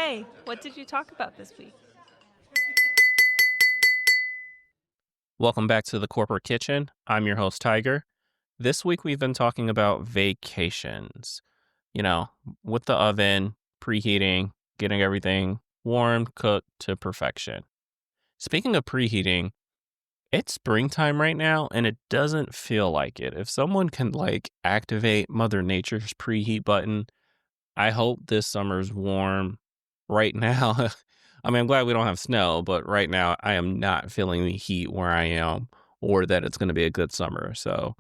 Hey, what did you talk about this week? Welcome back to the Corporate Kitchen. I'm your host, Tiger. This week we've been talking about vacations. You know, with the oven, preheating, getting everything warm, cooked to perfection. Speaking of preheating, it's springtime right now and it doesn't feel like it. If someone can activate Mother Nature's preheat button, I hope this summer's warm right now. I mean, I'm glad we don't have snow, but right now I am not feeling the heat where I am or that it's going to be a good summer. So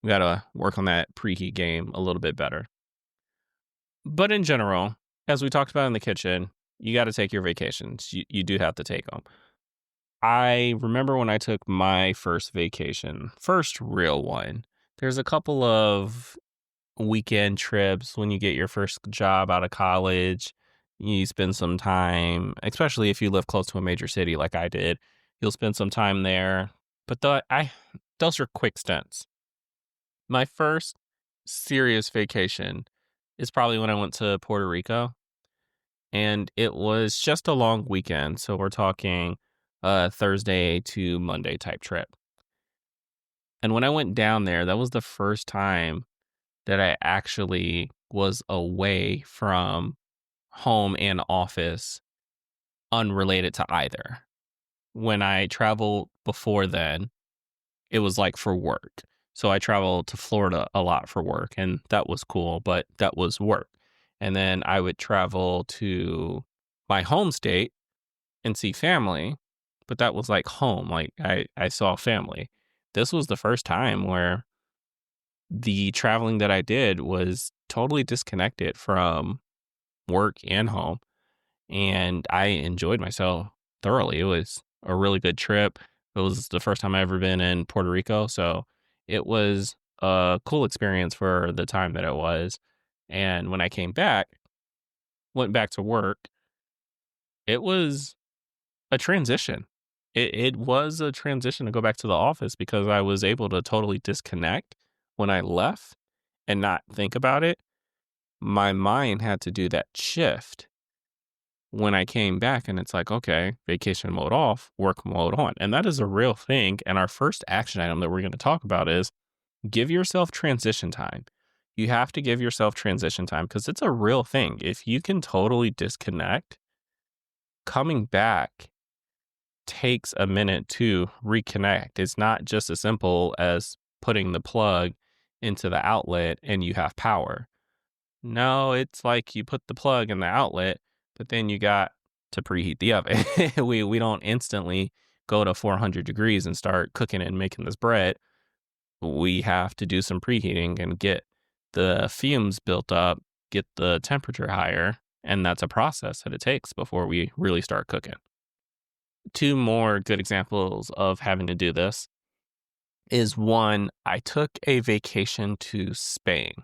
we got to work on that preheat game a little bit better. But in general, as we talked about in the kitchen, you got to take your vacations. You do have to take them. I remember when I took my first vacation, first real one. There's a couple of weekend trips when you get your first job out of college. You spend some time, especially if you live close to a major city like I did, you'll spend some time there. But those are quick stints. My first serious vacation is probably when I went to Puerto Rico, and it was just a long weekend. So we're talking Thursday to Monday type trip. And when I went down there, that was the first time that I actually was away from home and office unrelated to either. When I traveled before then, it was like for work. So I traveled to Florida a lot for work, and that was cool, but that was work. And then I would travel to my home state and see family, but that was like home. I saw family. This was the first time where the traveling that I did was totally disconnected from work and home. And I enjoyed myself thoroughly. It was a really good trip. It was the first time I ever been in Puerto Rico. So it was a cool experience for the time that it was. And when I came back, went back to work, it was a transition. It was a transition to go back to the office because I was able to totally disconnect when I left and not think about it. My mind had to do that shift when I came back, and it's like, okay, vacation mode off, work mode on. And that is a real thing. And our first action item that we're going to talk about is give yourself transition time. You have to give yourself transition time because it's a real thing. If you can totally disconnect, coming back takes a minute to reconnect. It's not just as simple as putting the plug into the outlet and you have power. No, it's like you put the plug in the outlet, but then you got to preheat the oven. We don't instantly go to 400 degrees and start cooking and making this bread. We have to do some preheating and get the fumes built up, get the temperature higher, and that's a process that it takes before we really start cooking. Two more good examples of having to do this is one, I took a vacation to Spain.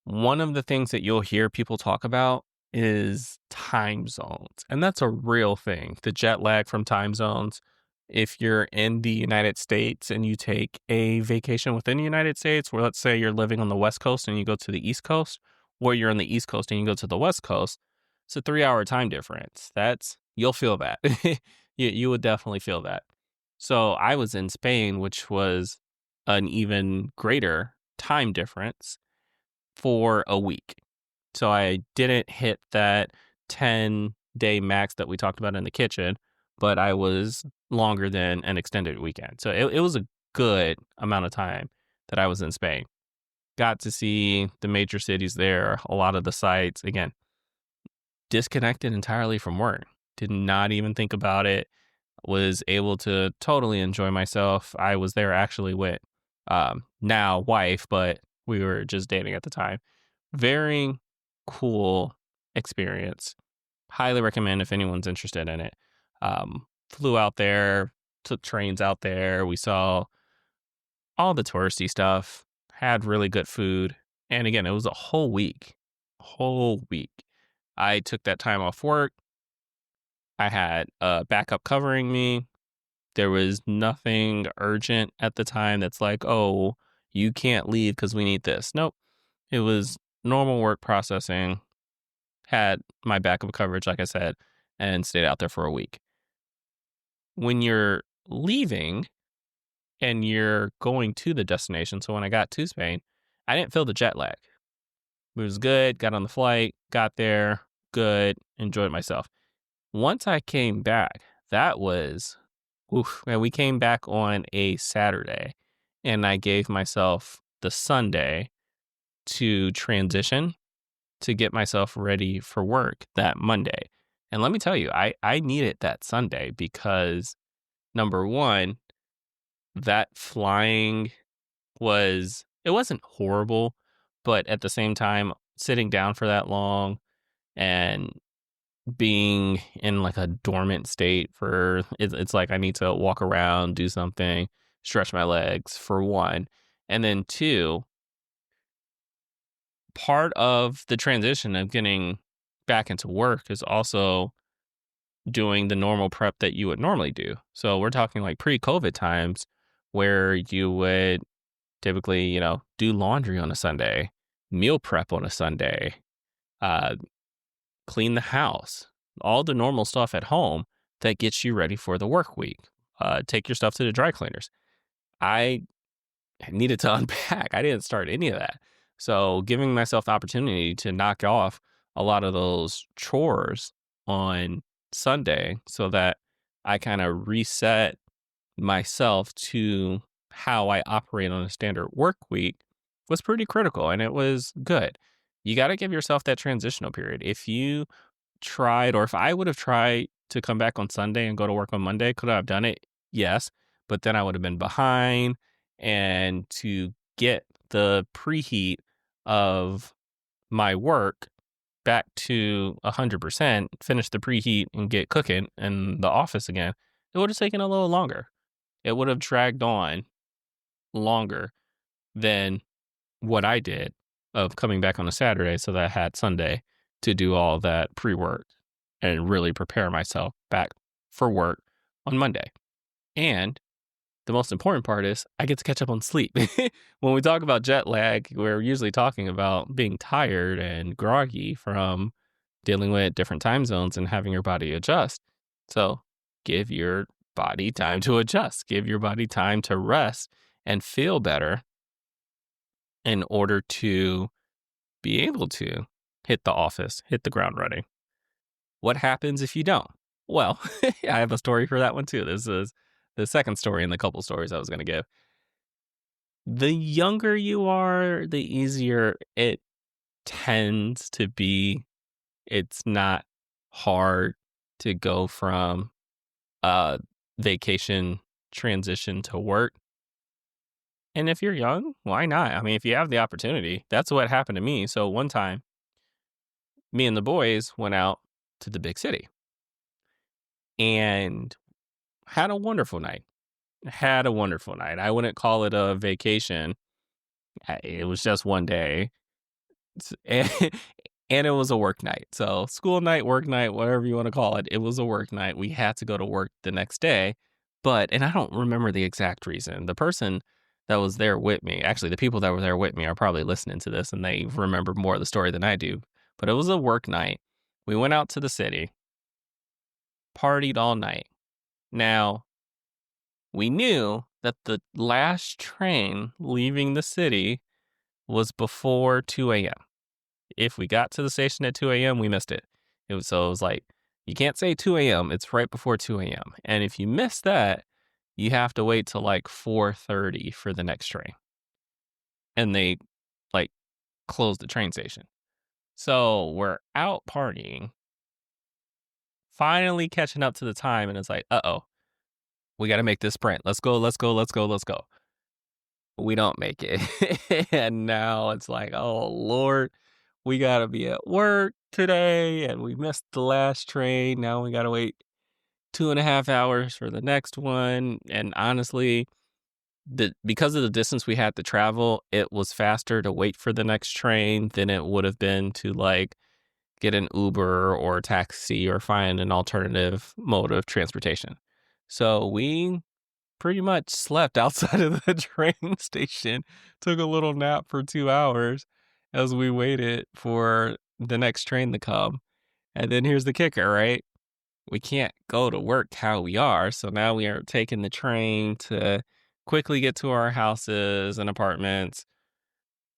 One of the things that you'll hear people talk about is time zones, and that's a real thing. The jet lag from time zones. If you're in the United States and you take a vacation within the United States, where let's say you're living on the West Coast and you go to the East Coast, or you're on the East Coast and you go to the West Coast, it's a 3 hour time difference. You'll feel that. You would definitely feel that. So I was in Spain, which was an even greater time difference for a week. So I didn't hit that 10-day max that we talked about in the kitchen, but I was longer than an extended weekend. So it was a good amount of time that I was in Spain. Got to see the major cities there, a lot of the sites. Again, disconnected entirely from work. Did not even think about it. Was able to totally enjoy myself. I was there actually with now wife, but we were just dating at the time. Very cool experience. Highly recommend if anyone's interested in it. Flew out there, took trains out there. We saw all the touristy stuff, had really good food. And again, it was a whole week. Whole week. I took that time off work. I had a backup covering me. There was nothing urgent at the time that's like, oh, you can't leave because we need this. Nope. It was normal work processing. had my backup coverage, like I said, and stayed out there for a week. When you're leaving and you're going to the destination, so when I got to Spain, I didn't feel the jet lag. It was good, got on the flight, got there, good, enjoyed myself. Once I came back, that was oof, man, we came back on a Saturday, and I gave myself the Sunday to transition to get myself ready for work that Monday. And let me tell you, I needed that Sunday because number one, that flying it wasn't horrible, but at the same time, sitting down for that long and being in like a dormant state it's like I need to walk around, do something, stretch my legs for one. And then two, part of the transition of getting back into work is also doing the normal prep that you would normally do. So we're talking like pre-COVID times where you would typically, do laundry on a Sunday, meal prep on a Sunday, uh, clean the house, all the normal stuff at home that gets you ready for the work week. Take your stuff to the dry cleaners. I needed to unpack. I didn't start any of that. So giving myself the opportunity to knock off a lot of those chores on Sunday so that I kind of reset myself to how I operate on a standard work week was pretty critical and it was good. You got to give yourself that transitional period. If you tried, or if I would have tried to come back on Sunday and go to work on Monday, could I have done it? Yes. But then I would have been behind. And to get the preheat of my work back to 100%, finish the preheat and get cooking in the office again, it would have taken a little longer. It would have dragged on longer than what I did of coming back on a Saturday so that I had Sunday to do all that pre-work and really prepare myself back for work on Monday. And the most important part is I get to catch up on sleep. When we talk about jet lag, we're usually talking about being tired and groggy from dealing with different time zones and having your body adjust. So give your body time to adjust, give your body time to rest and feel better in order to be able to hit the office, hit the ground running. What happens if you don't? Well, I have a story for that one too. This is the second story in the couple stories I was going to give. The younger you are, the easier it tends to be. It's not hard to go from vacation transition to work. And if you're young, why not? I mean, if you have the opportunity, that's what happened to me. So one time, me and the boys went out to the big city and had a wonderful night. Had a wonderful night. I wouldn't call it a vacation. It was just one day. And, and it was a work night. So school night, work night, whatever you want to call it. It was a work night. We had to go to work the next day. And I don't remember the exact reason. The person that was there with me, actually, the people that were there with me are probably listening to this and they remember more of the story than I do. But it was a work night. We went out to the city, partied all night. Now, we knew that the last train leaving the city was before 2 a.m. If we got to the station at 2 a.m., we missed it. It was like, you can't say 2 a.m. It's right before 2 a.m. And if you miss that, you have to wait till like 4:30 for the next train. And they like close the train station. So we're out partying, finally catching up to the time. And it's like, we got to make this sprint. Let's go, let's go, let's go, let's go. We don't make it. And now it's like, oh, Lord, we got to be at work today. And we missed the last train. Now we got to wait 2.5 hours for the next one. And honestly, because of the distance we had to travel, it was faster to wait for the next train than it would have been to like get an Uber or a taxi or find an alternative mode of transportation. So we pretty much slept outside of the train station, took a little nap for 2 hours as we waited for the next train to come. And then here's the kicker, right? We can't go to work how we are. So now we are taking the train to quickly get to our houses and apartments,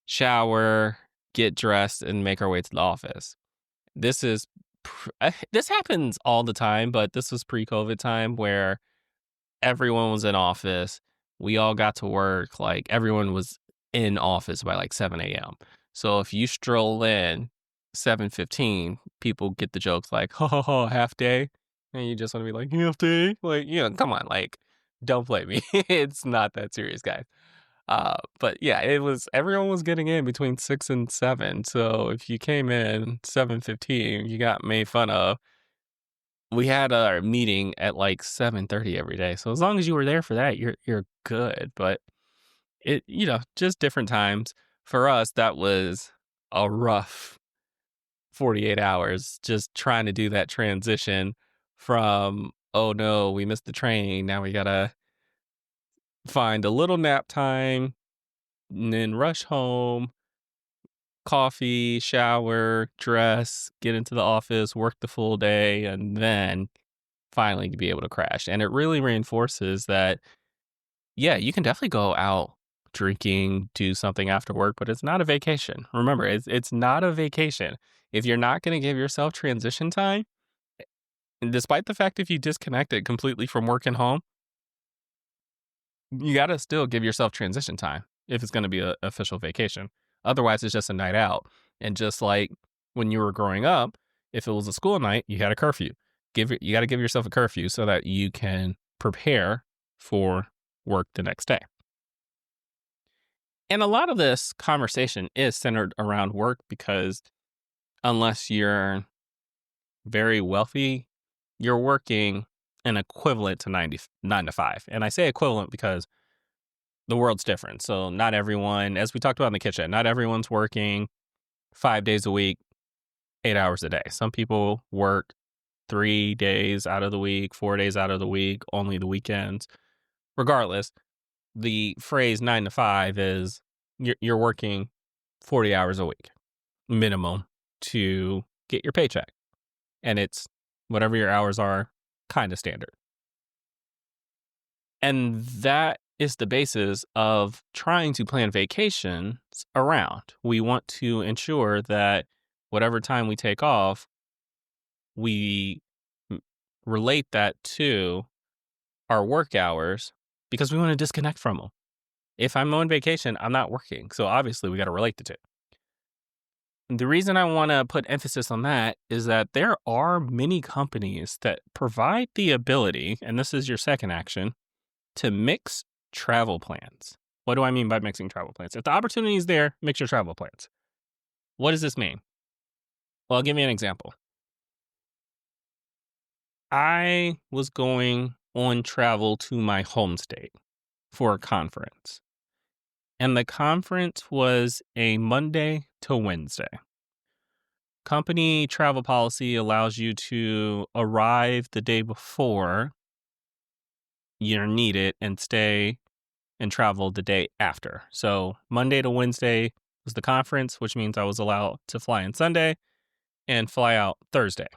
shower, get dressed, and make our way to the office. This is this happens all the time, but this was pre-COVID time where everyone was in office. We all got to work. Like everyone was in office by like 7 a.m. So if you stroll in 7:15, people get the jokes like, "Ha ha ha, half day," and you just want to be like, "Half day," like come on, like don't play me. It's not that serious, guys. But yeah, it was everyone was getting in between 6 and 7. So if you came in 7:15, you got made fun of. We had our meeting at like 7:30 every day. So as long as you were there for that, you're good. But it just different times. For us, that was a rough 48 hours just trying to do that transition from, oh no, we missed the train. Now we gotta find a little nap time and then rush home, coffee, shower, dress, get into the office, work the full day, and then finally be able to crash. And it really reinforces that, yeah, you can definitely go out drinking, do something after work, but it's not a vacation. Remember, it's not a vacation. If you're not going to give yourself transition time, and despite the fact if you disconnect it completely from work and home, you got to still give yourself transition time if it's going to be an official vacation. Otherwise, it's just a night out. And just like when you were growing up, if it was a school night, you had a curfew. You got to give yourself a curfew so that you can prepare for work the next day. And a lot of this conversation is centered around work because unless you're very wealthy, you're working an equivalent to 9 to 5. And I say equivalent because the world's different. So not everyone, as we talked about in the kitchen, not everyone's working 5 days a week, 8 hours a day. Some people work 3 days out of the week, 4 days out of the week, only the weekends. Regardless, the phrase 9 to 5 is you're working 40 hours a week minimum to get your paycheck. And it's whatever your hours are, kind of standard. And that is the basis of trying to plan vacations around. We want to ensure that whatever time we take off, we relate that to our work hours because we want to disconnect from them. If I'm on vacation, I'm not working. So obviously we got to relate the two. The reason I want to put emphasis on that is that there are many companies that provide the ability, and this is your second action, to mix travel plans. What do I mean by mixing travel plans? If the opportunity is there, mix your travel plans. What does this mean? Well, I'll give you an example. I was going on travel to my home state for a conference. And the conference was a Monday to Wednesday. Company travel policy allows you to arrive the day before you're needed and stay and travel the day after. So Monday to Wednesday was the conference, which means I was allowed to fly in Sunday and fly out Thursday.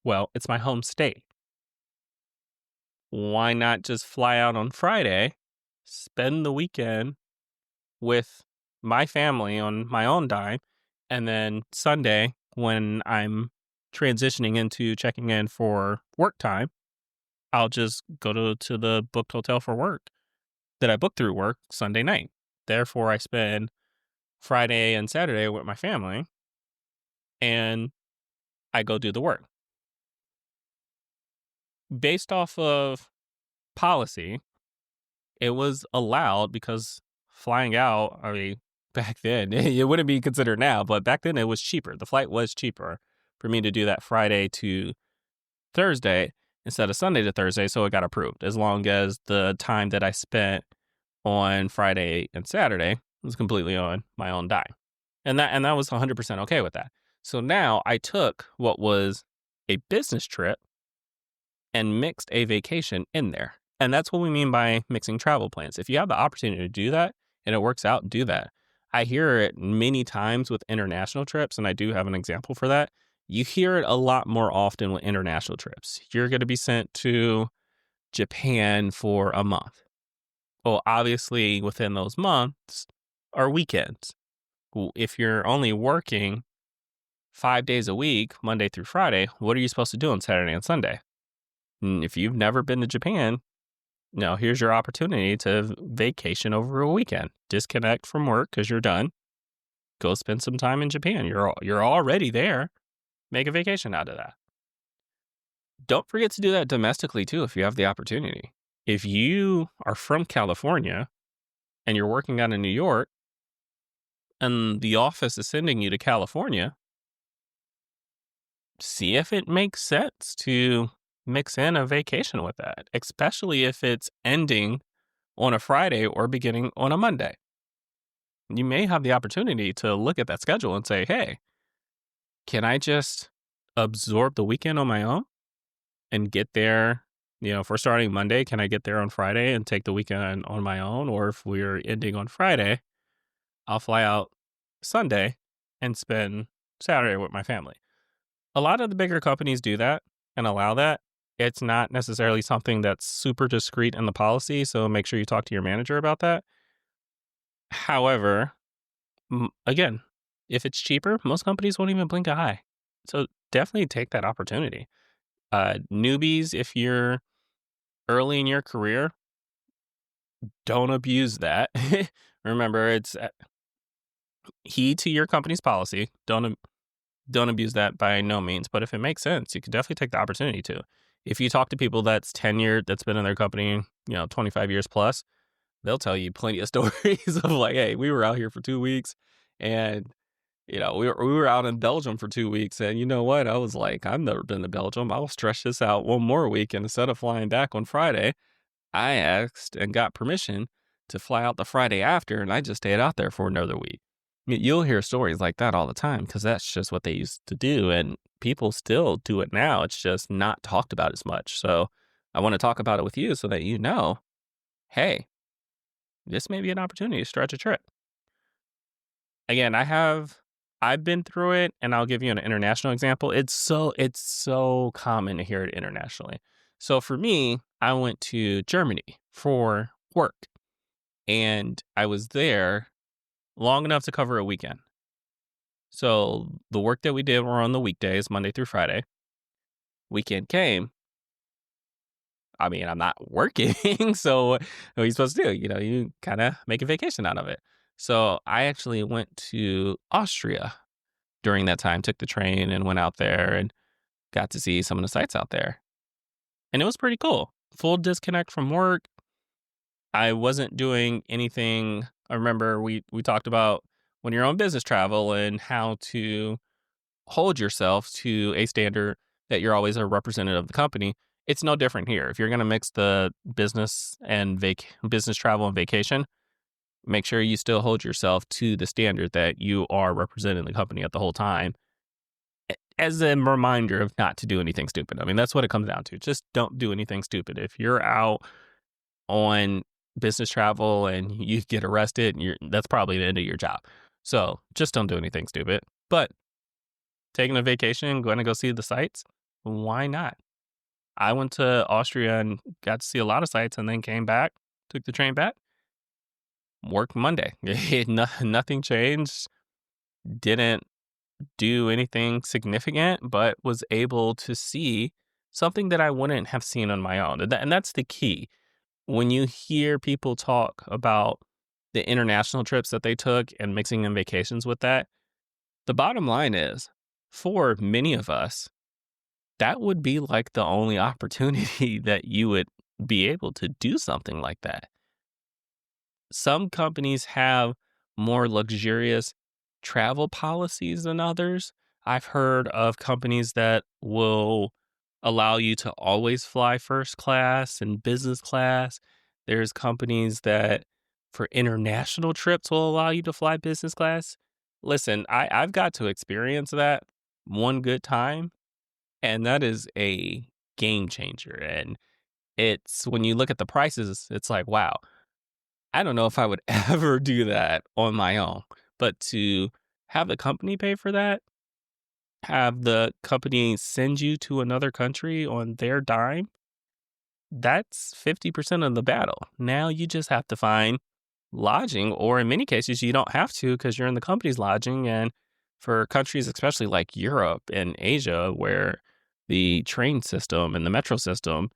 Well, it's my home state. Why not just fly out on Friday, spend the weekend with my family on my own dime, and then Sunday, when I'm transitioning into checking in for work time, I'll just go to the booked hotel for work that I booked through work Sunday night. Therefore, I spend Friday and Saturday with my family, and I go do the work. Based off of policy, it was allowed because flying out, I mean, back then, it wouldn't be considered now, but back then it was cheaper. The flight was cheaper for me to do that Friday to Thursday instead of Sunday to Thursday, so it got approved as long as the time that I spent on Friday and Saturday was completely on my own dime. And that was 100% okay with that. So now I took what was a business trip and mixed a vacation in there. And that's what we mean by mixing travel plans. If you have the opportunity to do that and it works out, do that. I hear it many times with international trips, and I do have an example for that. You hear it a lot more often with international trips. You're going to be sent to Japan for a month. Well, obviously, within those months are weekends. If you're only working 5 days a week, Monday through Friday, what are you supposed to do on Saturday and Sunday? And if you've never been to Japan, here's your opportunity to vacation over a weekend. Disconnect from work because you're done. Go spend some time in Japan. You're already there. Make a vacation out of that. Don't forget to do that domestically too if you have the opportunity. If you are from California and you're working out in New York and the office is sending you to California, see if it makes sense to mix in a vacation with that, especially if it's ending on a Friday or beginning on a Monday. You may have the opportunity to look at that schedule and say, hey, can I just absorb the weekend on my own and get there? If we're starting Monday, can I get there on Friday and take the weekend on my own? Or if we're ending on Friday, I'll fly out Sunday and spend Saturday with my family. A lot of the bigger companies do that and allow that. It's not necessarily something that's super discreet in the policy, so make sure you talk to your manager about that. However, again, if it's cheaper, most companies won't even blink an eye. So definitely take that opportunity. Newbies, if you're early in your career, don't abuse that. Remember, it's heed to your company's policy. Don't abuse that by no means. But if it makes sense, you could definitely take the opportunity to. If you talk to people that's tenured, that's been in their company, 25 years plus, they'll tell you plenty of stories of like, hey, we were out here for 2 weeks and, we were out in Belgium for 2 weeks. And you know what? I was like, I've never been to Belgium. I'll stretch this out one more week. And instead of flying back on Friday, I asked and got permission to fly out the Friday after. And I just stayed out there for another week. You'll hear stories like that all the time because that's just what they used to do. And people still do it now. It's just not talked about as much. So I want to talk about it with you so that hey, this may be an opportunity to stretch a trip. Again, I've been through it, and I'll give you an international example. It's so common to hear it internationally. So for me, I went to Germany for work, and I was there long enough to cover a weekend. So the work that we did were on the weekdays, Monday through Friday. Weekend came. I mean, I'm not working, so what are you supposed to do? You kind of make a vacation out of it. So I actually went to Austria during that time, took the train and went out there and got to see some of the sites out there. And it was pretty cool. Full disconnect from work. I wasn't doing anything. I remember we talked about when you're on business travel and how to hold yourself to a standard that you're always a representative of the company. It's no different here. If you're going to mix the business and business travel and vacation, make sure you still hold yourself to the standard that you are representing the company at the whole time as a reminder of not to do anything stupid. I mean, that's what it comes down to. Just don't do anything stupid. If you're out on business travel and you get arrested, that's probably the end of your job. So just don't do anything stupid. But taking a vacation, going to go see the sights, why not? I went to Austria and got to see a lot of sites and then came back, took the train back, worked Monday. Nothing changed. Didn't do anything significant, but was able to see something that I wouldn't have seen on my own. And that's the key. When you hear people talk about the international trips that they took and mixing in vacations with that, the bottom line is, for many of us, that would be like the only opportunity that you would be able to do something like that. Some companies have more luxurious travel policies than others. I've heard of companies that will allow you to always fly first class and business class. There's companies that for international trips will allow you to fly business class. Listen, I've got to experience that one good time, and that is a game changer. And it's when you look at the prices, it's like, wow, I don't know if I would ever do that on my own. But to have the company pay for that, have the company send you to another country on their dime, that's 50% of the battle. Now you just have to find lodging, or in many cases, you don't have to because you're in the company's lodging. And for countries, especially like Europe and Asia, where the train system and the metro system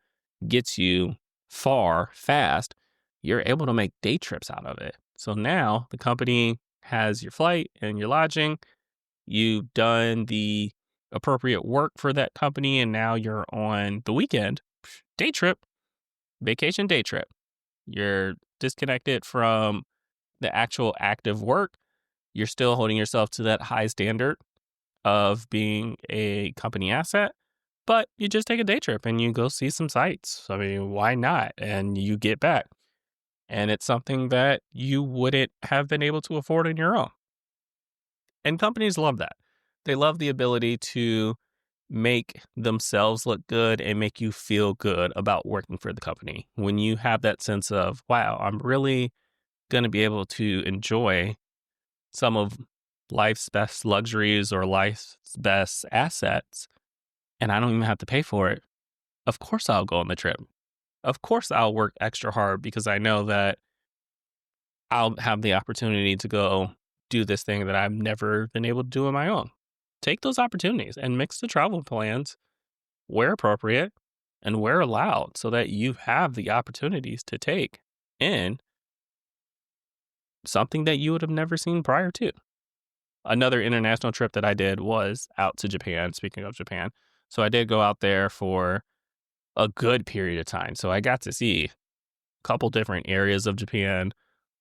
gets you far fast, you're able to make day trips out of it. So now the company has your flight and your lodging. You've done the appropriate work for that company, and now you're on the weekend. Day trip, vacation day trip. You're disconnected from the actual active work. You're still holding yourself to that high standard of being a company asset, but you just take a day trip and you go see some sights. I mean, why not? And you get back. And it's something that you wouldn't have been able to afford on your own. And companies love that. They love the ability to make themselves look good and make you feel good about working for the company. When you have that sense of, wow, I'm really going to be able to enjoy some of life's best luxuries or life's best assets, and I don't even have to pay for it. Of course, I'll go on the trip. Of course, I'll work extra hard because I know that I'll have the opportunity to go do this thing that I've never been able to do on my own. Take those opportunities and mix the travel plans where appropriate and where allowed so that you have the opportunities to take in something that you would have never seen prior to. Another international trip that I did was out to Japan, speaking of Japan. So I did go out there for a good period of time. So I got to see a couple different areas of Japan,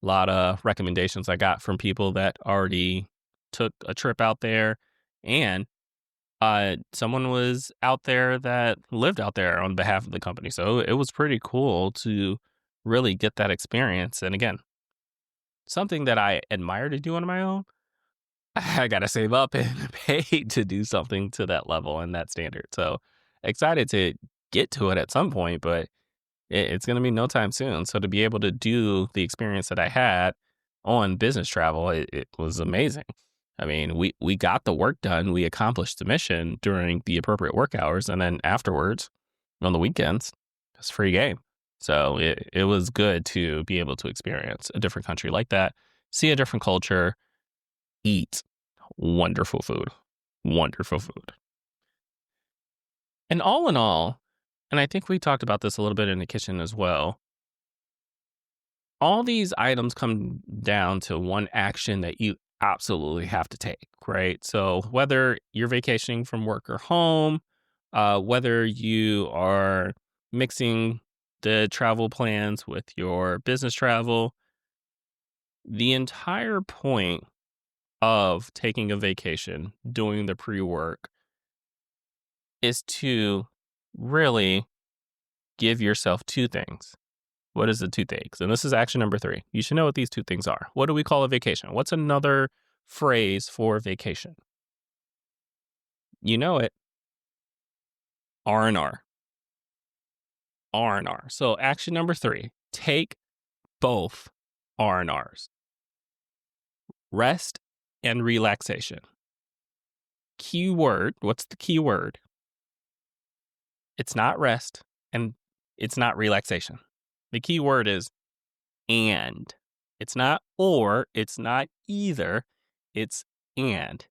a lot of recommendations I got from people that already took a trip out there. And someone was out there that lived out there on behalf of the company. So it was pretty cool to really get that experience. And again, something that I admire to do on my own. I gotta save up and pay to do something to that level and that standard. So excited to get to it at some point, but it's gonna be no time soon. So to be able to do the experience that I had on business travel, it was amazing. I mean, we got the work done, we accomplished the mission during the appropriate work hours, and then afterwards, on the weekends, it's free game. So it was good to be able to experience a different country like that, see a different culture, eat wonderful food. Wonderful food. And all in all, and I think we talked about this a little bit in the kitchen as well, all these items come down to one action that you absolutely have to take, right? So whether you're vacationing from work or home, whether you are mixing the travel plans with your business travel, the entire point of taking a vacation, doing the pre-work, is to really give yourself two things. What is the two things? And this is action number 3. You should know what these two things are. What do we call a vacation? What's another phrase for vacation? You know it. R&R. R&R. So action number 3, take both R&Rs. Rest and relaxation. Key word. What's the key word? It's not rest and it's not relaxation. The key word is and. It's not or, it's not either, it's and.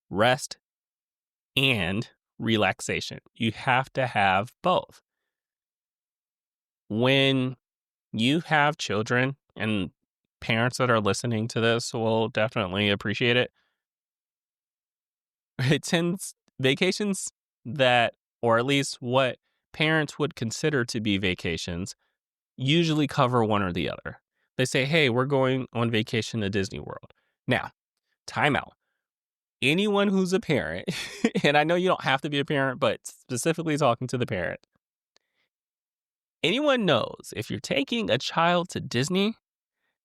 Rest and relaxation. You have to have both. When you have children, and parents that are listening to this will definitely appreciate it, it tends vacations that, or at least what parents would consider to be vacations, usually cover one or the other. They say, hey, we're going on vacation to Disney World. Now, time out. Anyone who's a parent, and I know you don't have to be a parent, but specifically talking to the parent, anyone knows if you're taking a child to Disney,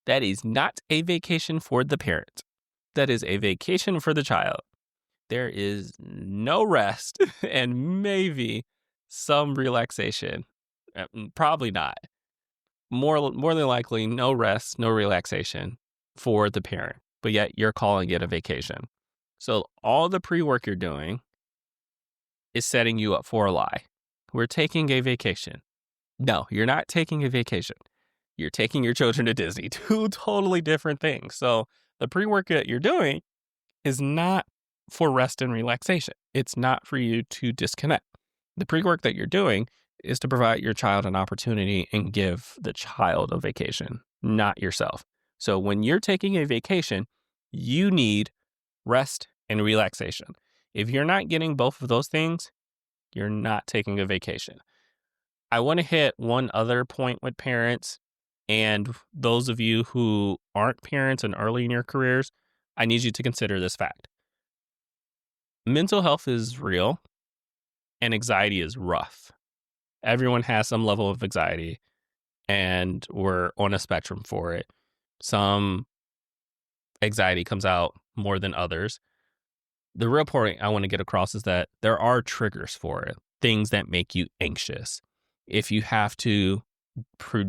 that is not a vacation for the parent. That is a vacation for the child. There is no rest and maybe some relaxation. Probably not. More than likely, no rest, no relaxation for the parent. but yet you're calling it a vacation. So all the pre-work you're doing is setting you up for a lie. We're taking a vacation. No, you're not taking a vacation. You're taking your children to Disney. Two totally different things. So the pre-work that you're doing is not for rest and relaxation. It's not for you to disconnect. The pre-work that you're doing is to provide your child an opportunity and give the child a vacation, not yourself. So when you're taking a vacation, you need rest and relaxation. If you're not getting both of those things, you're not taking a vacation. I want to hit one other point with parents and those of you who aren't parents and early in your careers. I need you to consider this fact. Mental health is real and anxiety is rough. Everyone has some level of anxiety and we're on a spectrum for it. Some anxiety comes out more than others. The real point I want to get across is that there are triggers for it, things that make you anxious. If you have to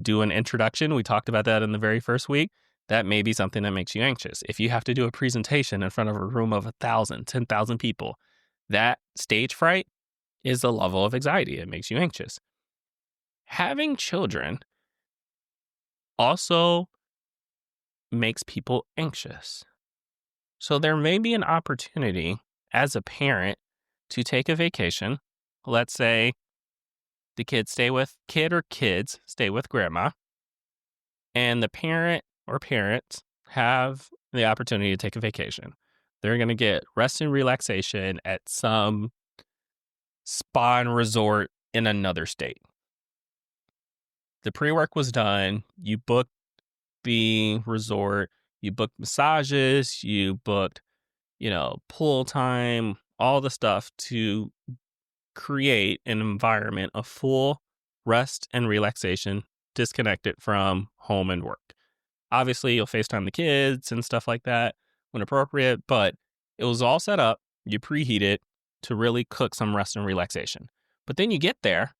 do an introduction, we talked about that in the very first week, that may be something that makes you anxious. If you have to do a presentation in front of a room of 1,000, 10,000 people, that stage fright is the level of anxiety. It makes you anxious. Having children also makes people anxious. So there may be an opportunity as a parent to take a vacation. Let's say the kids stay with kids stay with grandma, and the parent or parents have the opportunity to take a vacation. They're going to get rest and relaxation at some spa and resort in another state. The pre-work was done. You booked the resort. You booked massages. You booked, pool time, all the stuff to create an environment of full rest and relaxation, disconnected from home and work. Obviously, you'll FaceTime the kids and stuff like that when appropriate, but it was all set up. You preheat it to really cook some rest and relaxation. But then you get there,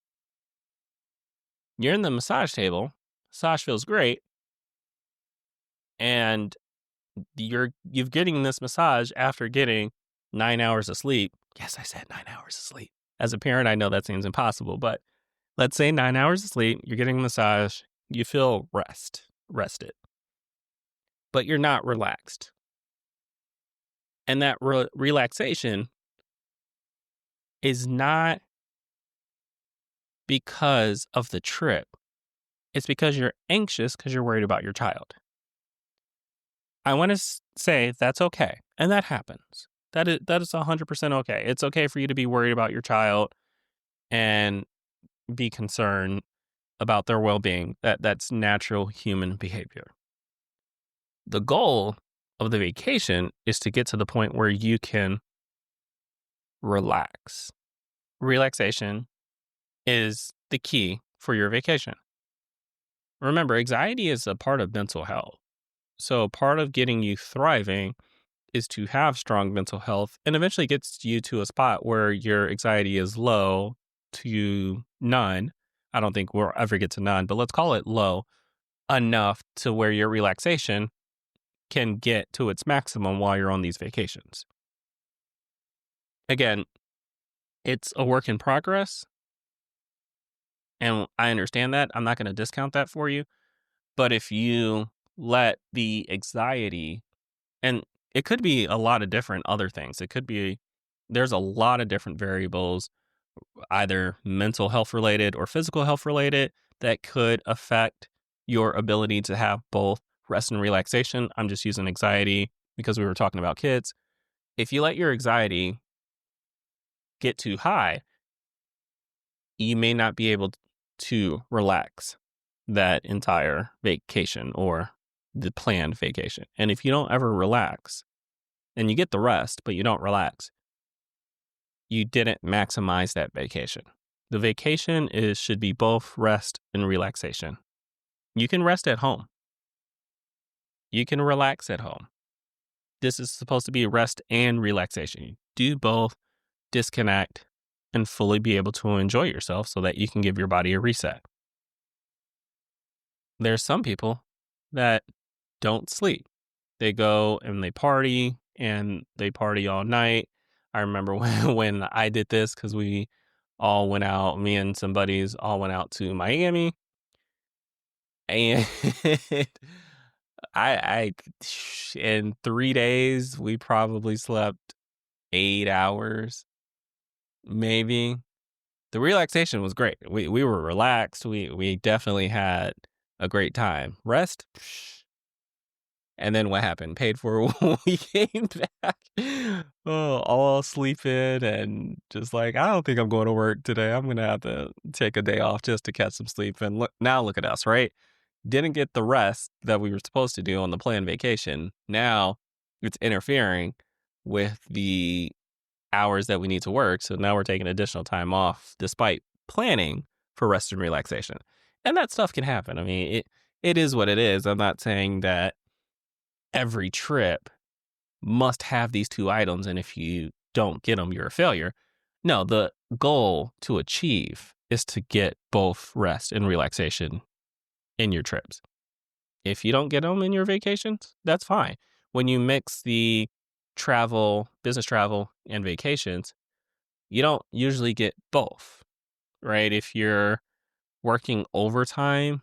you're in the massage table, massage feels great, and you're getting this massage after getting 9 hours of sleep. Yes, I said 9 hours of sleep. As a parent, I know that seems impossible, but let's say 9 hours of sleep, you're getting a massage, you feel rested, but you're not relaxed. And that relaxation is not because of the trip. It's because you're anxious because you're worried about your child. I want to say that's okay. And that happens. That is 100% okay. It's okay for you to be worried about your child and be concerned about their well-being. That's natural human behavior. The goal of the vacation is to get to the point where you can relax. Relaxation is the key for your vacation. Remember, anxiety is a part of mental health. So part of getting you thriving is to have strong mental health, and eventually gets you to a spot where your anxiety is low to none. I don't think we'll ever get to none, but let's call it low enough to where your relaxation can get to its maximum while you're on these vacations. Again, it's a work in progress, and I understand that. I'm not going to discount that for you. But if you let the anxiety, and it could be a lot of different other things. There's a lot of different variables, either mental health related or physical health related, that could affect your ability to have both rest and relaxation. I'm just using anxiety because we were talking about kids. If you let your anxiety get too high, you may not be able to relax that entire vacation or the planned vacation. And if you don't ever relax, and you get the rest, but you don't relax, you didn't maximize that vacation. The vacation should be both rest and relaxation. You can rest at home. You can relax at home. This is supposed to be rest and relaxation. You do both, disconnect, and fully be able to enjoy yourself so that you can give your body a reset. There's some people that don't sleep. They go and they party all night. I remember when I did this because we all went out, me and some buddies all went out to Miami, and I in 3 days we probably slept 8 hours, maybe. The relaxation was great. We were relaxed. We definitely had a great time. Rest, and then what happened? Paid for when we came back. Oh, all sleeping and just like, I don't think I'm going to work today. I'm gonna have to take a day off just to catch some sleep. And look at us, right? Didn't get the rest that we were supposed to do on the planned vacation. Now it's interfering with the hours that we need to work. So now we're taking additional time off despite planning for rest and relaxation. And that stuff can happen. I mean, it is what it is. I'm not saying that every trip must have these two items. And if you don't get them, you're a failure. No, the goal to achieve is to get both rest and relaxation in your trips. If you don't get them in your vacations, that's fine. When you mix the travel, business travel, and vacations, you don't usually get both, right? If you're working overtime,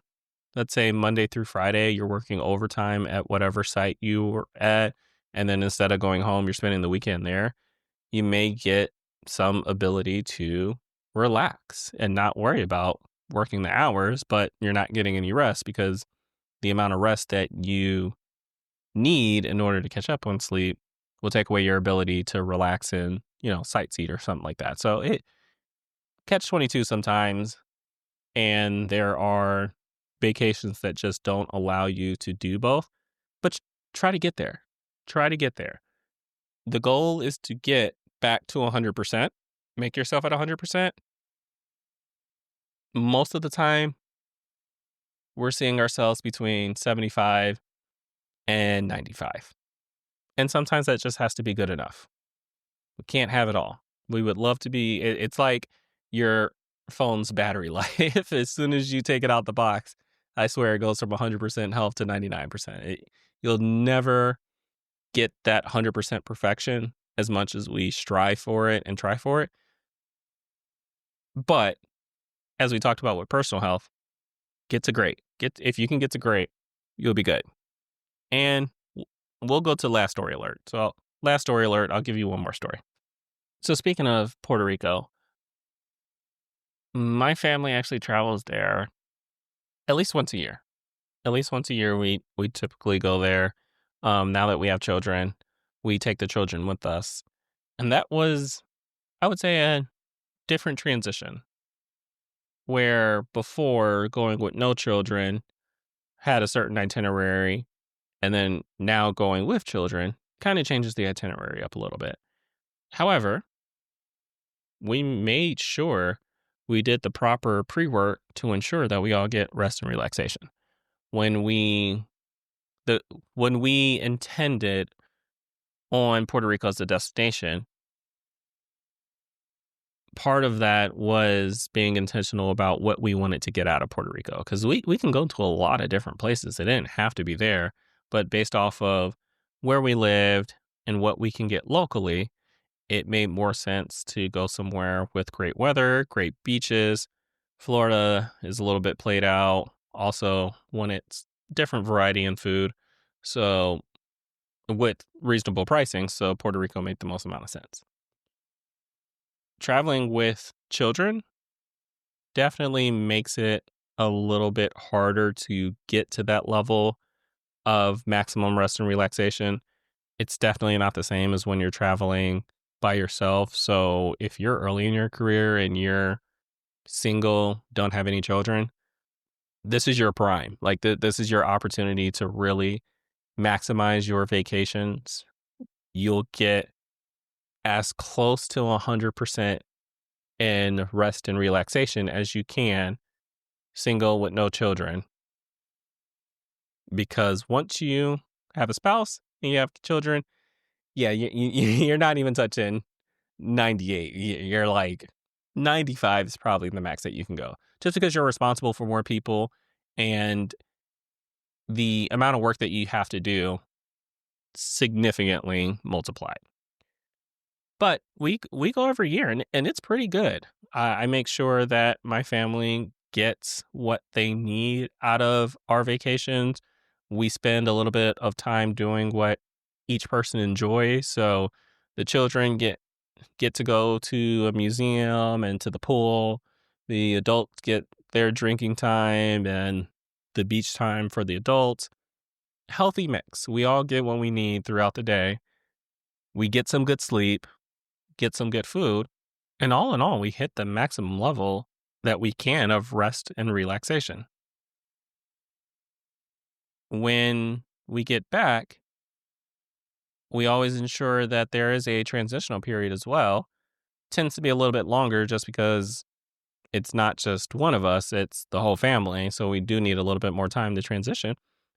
let's say Monday through Friday, you're working overtime at whatever site you were at, and then instead of going home, you're spending the weekend there, you may get some ability to relax and not worry about working the hours, but you're not getting any rest because the amount of rest that you need in order to catch up on sleep will take away your ability to relax and, sightsee or something like that. So it catch 22 sometimes, and there are vacations that just don't allow you to do both, but try to get there. Try to get there. The goal is to get back to 100%. Make yourself at 100%. Most of the time, we're seeing ourselves between 75 and 95. And sometimes that just has to be good enough. We can't have it all. We would love to be, it's like your phone's battery life. As soon as you take it out the box, I swear it goes from 100% health to 99%. You'll never get that 100% perfection as much as we strive for it and try for it. But as we talked about with personal health, get to great. If you can get to great, you'll be good. And we'll go to last story alert. So last story alert, I'll give you one more story. So speaking of Puerto Rico, my family actually travels there at least once a year. At least once a year, we typically go there. Now that we have children, we take the children with us. And that was, I would say, a different transition where before going with no children had a certain itinerary, and then now going with children kind of changes the itinerary up a little bit. However, we made sure we did the proper pre-work to ensure that we all get rest and relaxation. When we intended on Puerto Rico as a destination, part of that was being intentional about what we wanted to get out of Puerto Rico. Because we can go to a lot of different places. It didn't have to be there, but based off of where we lived and what we can get locally, it made more sense to go somewhere with great weather, great beaches. Florida is a little bit played out. Also, when it's different variety in food. So with reasonable pricing, so Puerto Rico made the most amount of sense. Traveling with children definitely makes it a little bit harder to get to that level of maximum rest and relaxation. It's definitely not the same as when you're traveling by yourself. So if you're early in your career and you're single, don't have any children, this is your prime. Like this is your opportunity to really maximize your vacations. You'll get as close to 100% in rest and relaxation as you can, single with no children. Because once you have a spouse and you have children, yeah, you're not even touching 98. You're like 95 is probably the max that you can go. Just because you're responsible for more people and the amount of work that you have to do significantly multiplied. But we go every year, and it's pretty good. I make sure that my family gets what they need out of our vacations. We spend a little bit of time doing what each person enjoys. So the children get to go to a museum and to the pool. The adults get their drinking time and the beach time for the adults. Healthy mix. We all get what we need throughout the day. We get some good sleep, get some good food, and all in all, we hit the maximum level that we can of rest and relaxation. When we get back, we always ensure that there is a transitional period as well. Tends to be a little bit longer just because it's not just one of us, it's the whole family. So we do need a little bit more time to transition.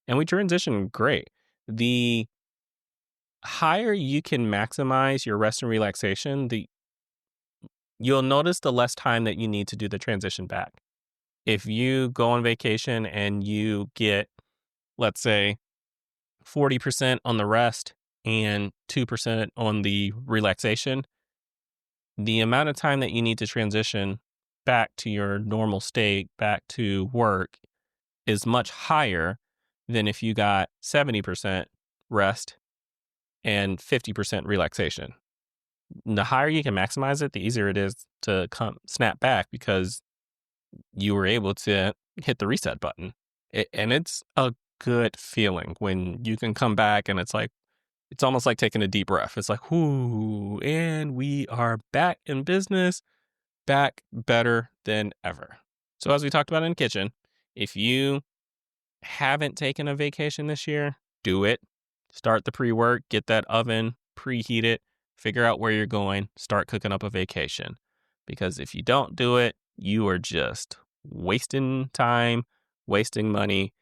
And we transition great. The higher you can maximize your rest and relaxation, you'll notice the less time that you need to do the transition back. If you go on vacation and you get, let's say, 40% on the rest and 2% on the relaxation, the amount of time that you need to transition back to your normal state, back to work, is much higher than if you got 70% rest and 50% relaxation. The higher you can maximize it, the easier it is to snap back because you were able to hit the reset button. And it's a good feeling when you can come back and it's almost like taking a deep breath. It's like, whoo, and we are back in business, back better than ever. So as we talked about in the kitchen, if you haven't taken a vacation this year, do it. Start the pre-work, get that oven, preheat it, figure out where you're going, start cooking up a vacation. Because if you don't do it, you are just wasting time, wasting money,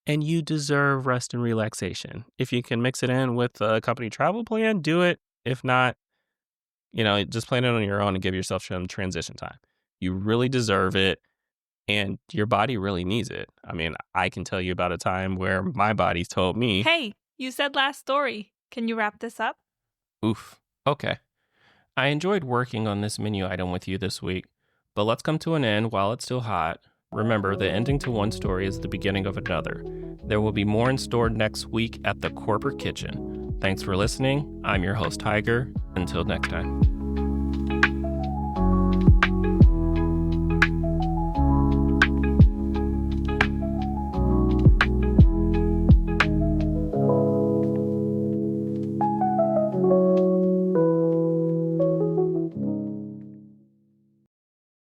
and you deserve rest and relaxation. If you can mix it in with a company travel plan, do it. If not, just plan it on your own and give yourself some transition time. You really deserve it, and your body really needs it. I mean, I can tell you about a time where my body told me, Hey, you said last story. Can you wrap this up? oof, okay. I enjoyed working on this menu item with you this week, but let's come to an end while it's still hot. Remember, the ending to one story is the beginning of another. There will be more in store next week at the Corporate Kitchen. Thanks for listening. I'm your host, Tiger. Until next time.